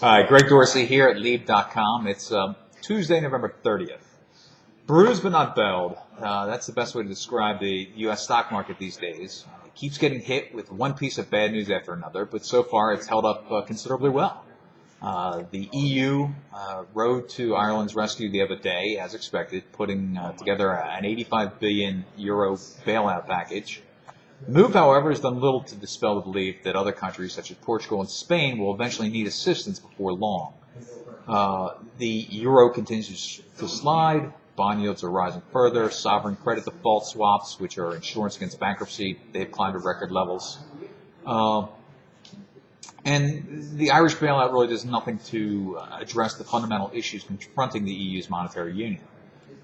Hi, Greg Dorsey here at Leeb.com. It's Tuesday, November 30th. Bruised but not belled. That's the best way to describe the U.S. stock market these days. It keeps getting hit with one piece of bad news after another, but so far it's held up considerably well. The EU rode to Ireland's rescue the other day, as expected, putting together an 85 billion euro bailout package. The move, however, has done little to dispel the belief that other countries, such as Portugal and Spain, will eventually need assistance before long. The euro continues to slide. Bond yields are rising further. Sovereign credit default swaps, which are insurance against bankruptcy, they've climbed to record levels. And the Irish bailout really does nothing to address the fundamental issues confronting the EU's monetary union.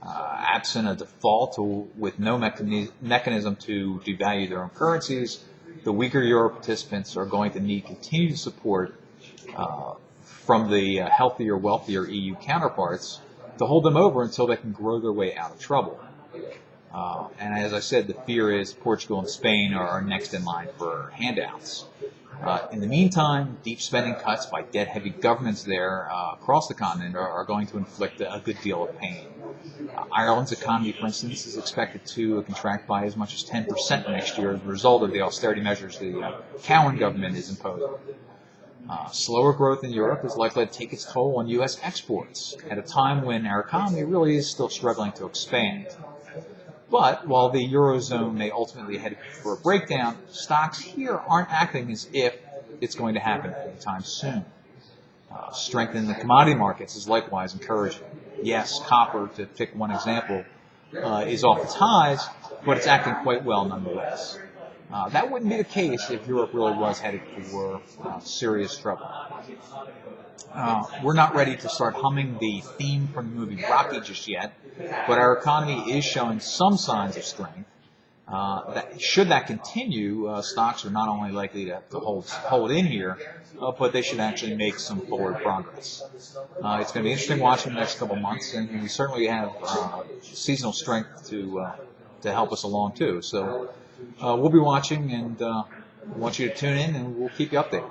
Absent a default with no mechanism to devalue their own currencies, the weaker euro participants are going to need continued support from the healthier, wealthier EU counterparts to hold them over until they can grow their way out of trouble. And as I said, the fear is Portugal and Spain are next in line for handouts. In the meantime, deep spending cuts by debt-heavy governments there across the continent are going to inflict a good deal of pain. Ireland's economy, for instance, is expected to contract by as much as 10% next year as a result of the austerity measures the Cowen government is imposing. Slower growth in Europe is likely to take its toll on U.S. exports at a time when our economy really is still struggling to expand. But while the Eurozone may ultimately head for a breakdown, stocks here aren't acting as if it's going to happen anytime soon. Strength in the commodity markets is likewise encouraging. Yes, copper, to pick one example, is off its highs, but it's acting quite well nonetheless. That wouldn't be the case if Europe really was headed for serious trouble. We're not ready to start humming the theme from the movie Rocky just yet, but our economy is showing some signs of strength. Should that continue, stocks are not only likely to hold in here, but they should actually make some forward progress. It's going to be interesting watching the next couple of months, and we certainly have seasonal strength to help us along too. So we'll be watching, and want you to tune in, and we'll keep you updated.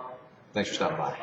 Thanks for stopping by.